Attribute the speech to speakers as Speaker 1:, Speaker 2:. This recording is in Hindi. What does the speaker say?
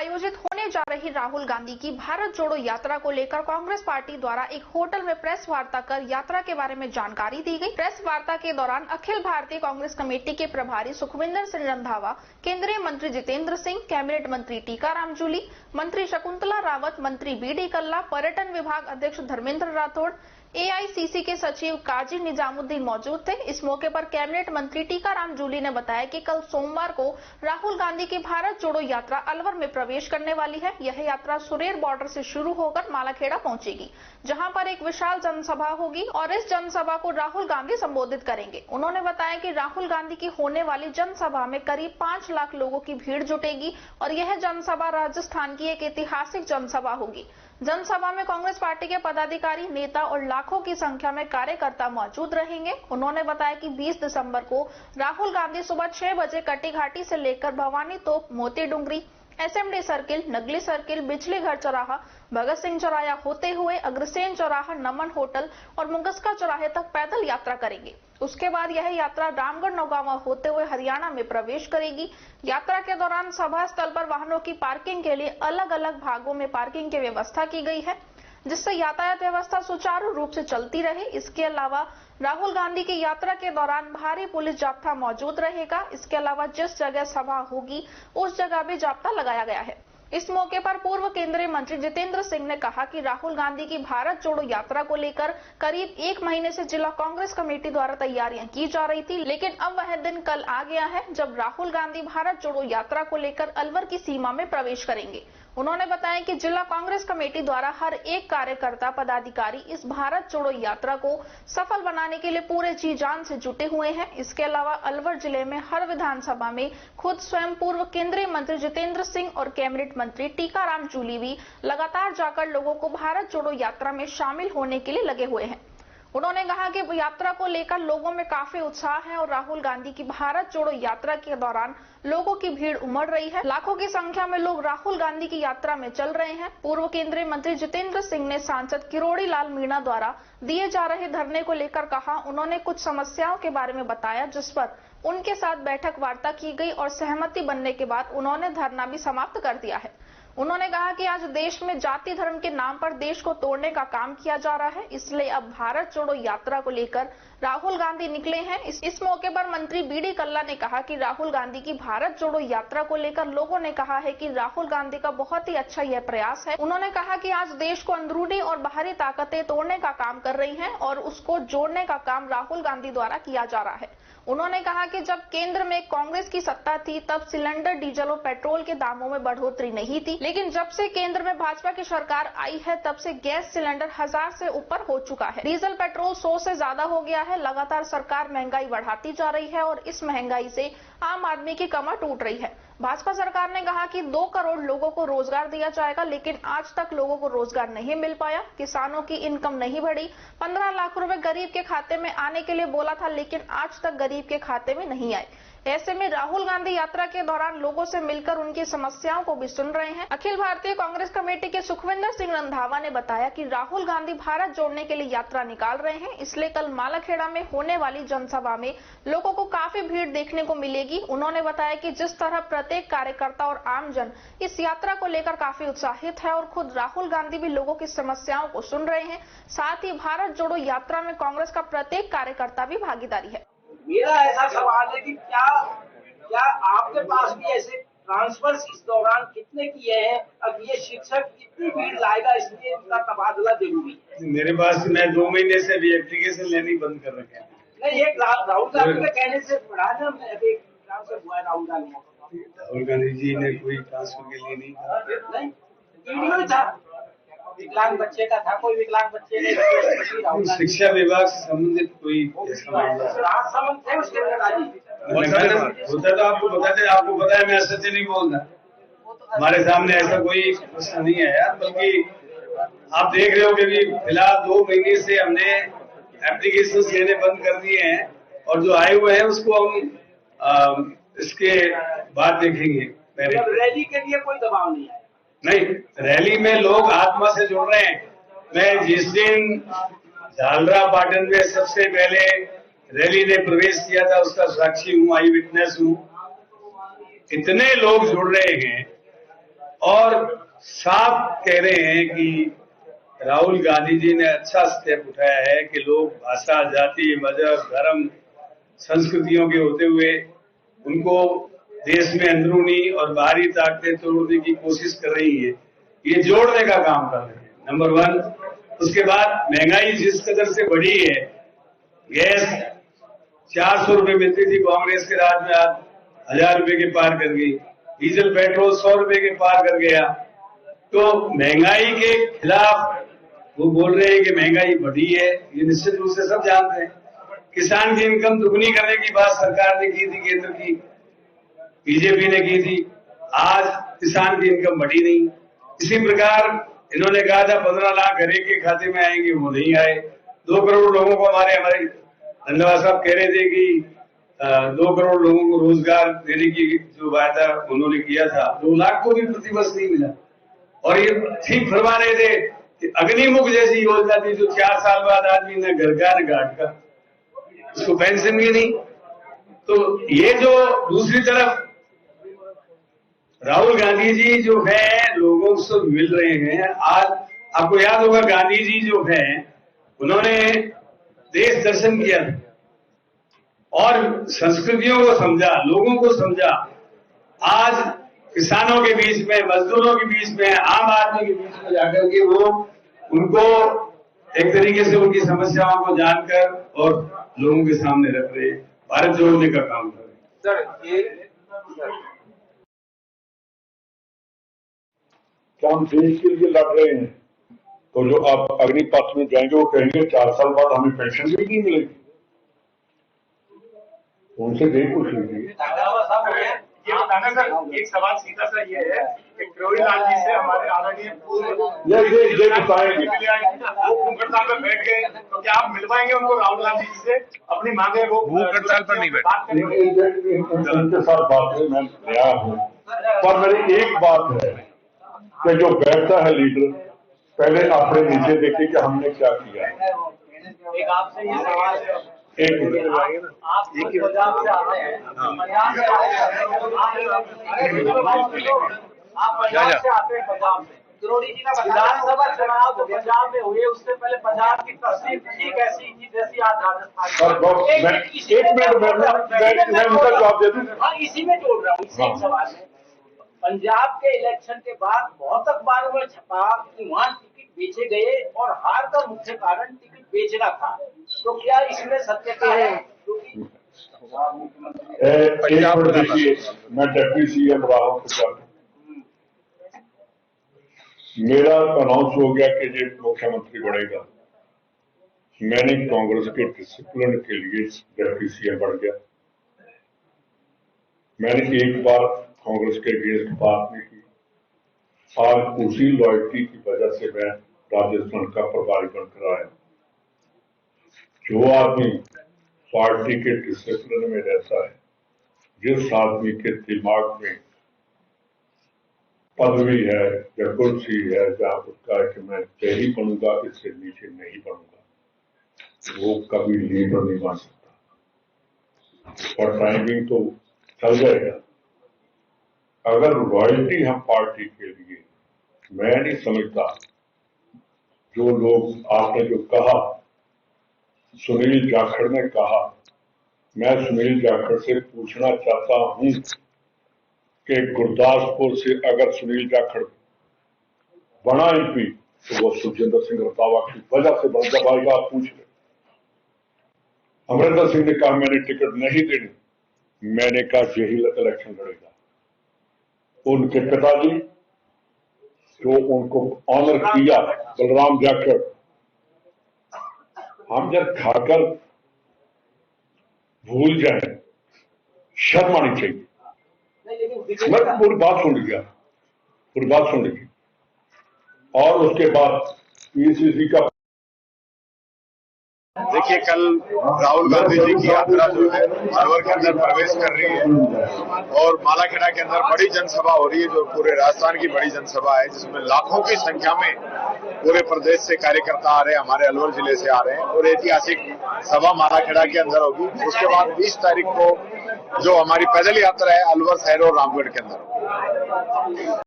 Speaker 1: आयोजित होने जा रही राहुल गांधी की भारत जोड़ो यात्रा को लेकर कांग्रेस पार्टी द्वारा एक होटल में प्रेस वार्ता कर यात्रा के बारे में जानकारी दी गई। प्रेस वार्ता के दौरान अखिल भारतीय कांग्रेस कमेटी के प्रभारी सुखविंदर सिंह रंधावा, केंद्रीय मंत्री जितेंद्र सिंह, कैबिनेट मंत्री टीकाराम जूली, मंत्री शकुंतला रावत, मंत्री बी.डी. कल्ला, पर्यटन विभाग अध्यक्ष धर्मेंद्र राठौड़, एआईसीसी के सचिव काजी निजामुद्दीन मौजूद थे। इस मौके पर कैबिनेट मंत्री टीकाराम जूली ने बताया कि कल सोमवार को राहुल गांधी की भारत जोड़ो यात्रा अलवर में प्रवेश करने वाली है। यह यात्रा सुरेर बॉर्डर से शुरू होकर मालाखेड़ा पहुंचेगी, जहां पर एक विशाल जनसभा होगी और इस जनसभा को राहुल गांधी संबोधित करेंगे। उन्होंने बताया कि राहुल गांधी की होने वाली जनसभा में करीब 5 लाख लोगों की भीड़ जुटेगी और यह जनसभा राजस्थान की एक ऐतिहासिक जनसभा होगी। जनसभा में कांग्रेस पार्टी के पदाधिकारी, नेता और लाखों की संख्या में कार्यकर्ता मौजूद रहेंगे। उन्होंने बताया कि 20 दिसंबर को राहुल गांधी सुबह 6 बजे कटी घाटी से लेकर भवानी तोप, मोती Dungri, SMD circle, Nagli circle, बिजली घर चौराहा, भगत सिंह चौराहा होते हुए अग्रसेन चौराहा, नमन होटल और मुंगस्का चौराहे तक पैदल यात्रा करेंगे। उसके बाद यह यात्रा रामगढ़ नौगांवा होते हुए हरियाणा में प्रवेश करेगी। यात्रा के दौरान सभा स्थल पर वाहनों की पार्किंग के लिए अलग अलग भागों में पार्किंग की व्यवस्था की गई है, जिससे यातायात व्यवस्था सुचारू रूप से चलती रहे। इसके अलावा राहुल गांधी की यात्रा के दौरान भारी पुलिस जाब्ता मौजूद रहेगा। इसके अलावा जिस जगह सभा होगी उस जगह भी जाब्ता लगाया गया है। इस मौके पर पूर्व केंद्रीय मंत्री जितेंद्र सिंह ने कहा कि राहुल गांधी की भारत जोड़ो यात्रा को लेकर करीब 1 महीने से जिला कांग्रेस कमेटी द्वारा तैयारियां की जा रही थी, लेकिन अब वह दिन कल आ गया है जब राहुल गांधी भारत जोड़ो यात्रा को लेकर अलवर की सीमा में प्रवेश करेंगे। उन्होंने बताया कि जिला कांग्रेस कमेटी द्वारा हर एक कार्यकर्ता, पदाधिकारी इस भारत जोड़ो यात्रा को सफल बनाने के लिए पूरे जी जान से जुटे हुए हैं। इसके अलावा अलवर जिले में हर विधानसभा में खुद स्वयं पूर्व केंद्रीय मंत्री जितेंद्र सिंह और कैबिनेट मंत्री टीकाराम जूली भी लगातार जाकर लोगों को भारत जोड़ो यात्रा में शामिल होने के लिए लगे हुए हैं। उन्होंने कहा कि यात्रा को लेकर लोगों में काफी उत्साह है और राहुल गांधी की भारत जोड़ो यात्रा के दौरान लोगों की भीड़ उमड़ रही है। लाखों की संख्या में लोग राहुल गांधी की यात्रा में चल रहे हैं। पूर्व केंद्रीय मंत्री जितेंद्र सिंह ने सांसद किरोड़ी लाल मीणा द्वारा दिए जा रहे धरने को लेकर कहा। उन्होंने कुछ समस्याओं के बारे में बताया, जिस पर उनके साथ बैठक वार्ता की गई और सहमति बनने के बाद उन्होंने धरना भी समाप्त कर दिया है। उन्होंने कहा कि आज देश में जाति धर्म के नाम पर देश को तोड़ने का काम किया जा रहा है, इसलिए अब भारत जोड़ो यात्रा को लेकर राहुल गांधी निकले हैं। इस मौके पर मंत्री बी.डी. कल्ला ने कहा कि राहुल गांधी की भारत जोड़ो यात्रा को लेकर लोगों ने कहा है कि राहुल गांधी का बहुत ही अच्छा यह प्रयास है। उन्होंने कहा कि आज देश को अंदरूनी और बाहरी ताकतें तोड़ने का काम कर रही हैं और उसको जोड़ने का काम राहुल गांधी द्वारा किया जा रहा है। उन्होंने कहा कि जब केंद्र में कांग्रेस की सत्ता थी तब सिलेंडर, डीजल और पेट्रोल के दामों में बढ़ोतरी नहीं थी, लेकिन जब से केंद्र में भाजपा की सरकार आई है तब से गैस सिलेंडर 1000 से ऊपर हो चुका है। डीजल, पेट्रोल 100 से ज्यादा हो गया है। लगातार सरकार महंगाई बढ़ाती जा रही है और इस महंगाई से आम आदमी की कमर टूट रही है। भाजपा सरकार ने कहा कि 2 करोड़ लोगों को रोजगार दिया जाएगा, लेकिन आज तक लोगों को रोजगार नहीं मिल पाया। किसानों की इनकम नहीं बढ़ी। 15 लाख रुपए गरीब के खाते में आने के लिए बोला था, लेकिन आज तक गरीब के खाते में नहीं आए। ऐसे में राहुल गांधी यात्रा के दौरान लोगों से मिलकर उनकी समस्याओं को भी सुन रहे हैं। अखिल भारतीय कांग्रेस कमेटी के सुखविंदर सिंह रंधावा ने बताया कि राहुल गांधी भारत जोड़ने के लिए यात्रा निकाल रहे हैं, इसलिए कल मालाखेड़ा में होने वाली जनसभा में लोगों को काफी भीड़ देखने को मिलेगी। उन्होंने बताया कि जिस तरह प्रत्येक कार्यकर्ता और आमजन इस यात्रा को लेकर काफी उत्साहित है और खुद राहुल गांधी भी लोगों की समस्याओं को सुन रहे हैं। साथ ही भारत जोड़ो यात्रा में कांग्रेस का प्रत्येक कार्यकर्ता भी भागीदारी है।
Speaker 2: मेरा ऐसा सवाल है कि क्या आपके पास भी ऐसे ट्रांसफर इस दौरान कितने किए हैं? अब ये शिक्षक कितनी भीड़ लाएगा, इसलिए इनका तबादला जरूरी है।
Speaker 3: मेरे पास मैं 2 महीने से भी एप्लीकेशन लेनी बंद कर रखे हैं।
Speaker 2: नहीं, ये राहुल गांधी के कहने से बढ़ा ना, ट्रांसफर हुआ है राहुल
Speaker 3: गांधी जी ने कोई ट्रांसफर के लिए नहीं
Speaker 2: था। विकलांग बच्चे का था, कोई विकलांग बच्चे ने
Speaker 3: शिक्षा विभाग से संबंधित कोई
Speaker 2: राजसमंद थे उसके
Speaker 3: होता तो आपको पता है मैं सच नहीं बोलता। हमारे सामने ऐसा कोई प्रश्न नहीं है यार, बल्कि आप देख रहे हो कि फिलहाल 2 महीने से हमने एप्लीकेशन लेने बंद कर दिए हैं और जो आए हुए हैं उसको हम इसके बाद देखेंगे।
Speaker 2: रैली के लिए कोई दबाव नहीं है?
Speaker 3: नहीं, रैली में लोग आत्मा से जुड़ रहे हैं। मैं जिस दिन झालरा पाटन में सबसे पहले रैली ने प्रवेश किया था उसका साक्षी हूँ, आई विटनेस हूँ। इतने लोग जुड़ रहे हैं और साफ कह रहे हैं कि राहुल गांधी जी ने अच्छा स्टेप उठाया है कि लोग भाषा, जाति, मजहब, धर्म, संस्कृतियों के होते हुए उनको देश में अंदरूनी और बाहरी ताकतें तोड़ने की कोशिश कर रही है, ये जोड़ने का काम कर रहे हैं, नंबर 1। उसके बाद महंगाई जिस कदर से बढ़ी है, गैस 400 रुपए मिलती थी कांग्रेस के राज में, आज 1000 रुपए के पार कर गई, डीजल पेट्रोल 100 रुपए के पार कर गया। तो महंगाई के खिलाफ वो बोल रहे हैं कि महंगाई बढ़ी है, ये निश्चित रूप से सब जानते हैं। किसान की इनकम दुगनी करने की बात सरकार ने की थी, केंद्र की बीजेपी ने की थी, आज किसान की इनकम बढ़ी नहीं। इसी प्रकार इन्होंने कहा था 15 लाख हर एक के खाते में आएंगे, वो नहीं आए। 2 करोड़ लोगों को हमारे धन्यवाद साहब कह रहे थे कि 2 करोड़ लोगों को रोजगार देने की जो वायदा उन्होंने किया था, 2 लाख को भी प्रतिवर्ष नहीं मिला। और ये ठीक फरमा रहे थे कि अग्निमुख जैसी योजना थी जो 4 साल बाद आदमी न घर का न घाट का, उसको पेंशन भी नहीं। तो ये जो दूसरी तरफ राहुल गांधी जी जो है लोगों से मिल रहे हैं, आज आपको याद होगा गांधी जी जो है उन्होंने देश दर्शन किया और संस्कृतियों को समझा, लोगों को समझा। आज किसानों के बीच में, मजदूरों के बीच में, आम आदमी के बीच में जाकर के वो उनको एक तरीके से उनकी समस्याओं को जानकर और लोगों के सामने रख रहे हैं, भारत जोड़ने का काम कर रहे हैं।
Speaker 4: क्या हम देश के लिए लड़ रहे हैं? तो जो आप अग्निपथ में जाएंगे वो कहेंगे 4 साल बाद हमें पेंशन भी नहीं मिलेगी। उनसे नहीं पूछ लीजिए।
Speaker 5: ये बताना सर, एक सवाल सीधा सा ये है कि किरोड़ी लाल जी से हमारे आदरणीय
Speaker 4: ये बताएंगे
Speaker 5: वो भूख हड़ताल पर बैठ गए, तो क्या आप मिलवाएंगे उनको राहुल गांधी जी से अपनी मांगे? वो
Speaker 6: भूख हड़ताल पर नहीं बैठे,
Speaker 4: इनके साथ बात है, मैं नया हूँ, पर मेरी एक बात है कि जो बैठता है लीडर पहले अपने नीचे देखे कि हमने क्या किया।
Speaker 2: एक आपसे ये सवाल है,
Speaker 4: एक मिनट,
Speaker 2: आप पंजाब से आते हैं, पंजाब से आते हैं पंजाब से किरोड़ी जी का विधानसभा चुनाव पंजाब में हुए, उससे पहले पंजाब की तस्वीर ठीक ऐसी थी जैसी आज राजस्थान।
Speaker 4: एक मिनट मैं उनका जवाब दे दूं।
Speaker 2: हाँ, इसी में जोड़ रहा हूँ, इसी सवाल में। पंजाब के इलेक्शन के बाद बहुत अखबारों में छपा कि वहाँ टिकट बेचे गए और हार का मुख्य कारण टिकट बेचना था, तो क्या इसमें सत्यता है?
Speaker 4: एक मिनट देखिए, मैं डिप्टी सीएम रहा हूँ पंजाब, मेरा अनाउंस हो गया कि ये मुख्यमंत्री बनेगा, मैंने कांग्रेस के डिसिप्लिन के लिए डिप्टी सीएम बन गया। मैंने एक बार कांग्रेस के अगेंस्ट बात नहीं की, आज उसी लॉयल्टी की वजह से मैं राजस्थान का प्रभारी बनकर आया। जो आदमी पार्टी के डिसिप्लिन में रहता है, जिस आदमी के दिमाग में पदवी है या कुर्सी है जहां उसका है कि मैं यही बनूंगा, इससे नीचे नहीं बनूंगा, वो कभी लीडर नहीं बन सकता। और टाइमिंग तो चल जाएगा। अगर रॉयल्टी हम पार्टी के लिए, मैं नहीं समझता जो लोग आपने जो कहा, सुनील जाखड़ ने कहा, मैं सुनील जाखड़ से पूछना चाहता हूं कि गुरदासपुर से अगर सुनील जाखड़ बना एमपी तो वो सुखजिंदर सिंह रंधावा की वजह से बन जाएगा, आप पूछ ले। अमरिंदर सिंह ने कहा मैंने टिकट नहीं देनी, मैंने कहा यही इलेक्शन लड़ेगा। उनके पिताजी जो उनको ऑनर किया, बलराम जाखड़, हम जब खाकर भूल जाए, शर्म आनी चाहिए। मैं पूरी बात सुन लिया, पूरी बात सुन लीजिए। और उसके बाद पीसीसी का
Speaker 6: देखिए, कल राहुल गांधी जी की यात्रा जो है अलवर के अंदर प्रवेश कर रही है और मालाखेड़ा के अंदर बड़ी जनसभा हो रही है, जो पूरे राजस्थान की बड़ी जनसभा है, जिसमें लाखों की संख्या में पूरे प्रदेश से कार्यकर्ता आ रहे हैं, हमारे अलवर जिले से आ रहे हैं और ऐतिहासिक सभा मालाखेड़ा के अंदर होगी। उसके बाद 20 तारीख को जो हमारी पैदल यात्रा है अलवर, शहर और रामगढ़ के अंदर।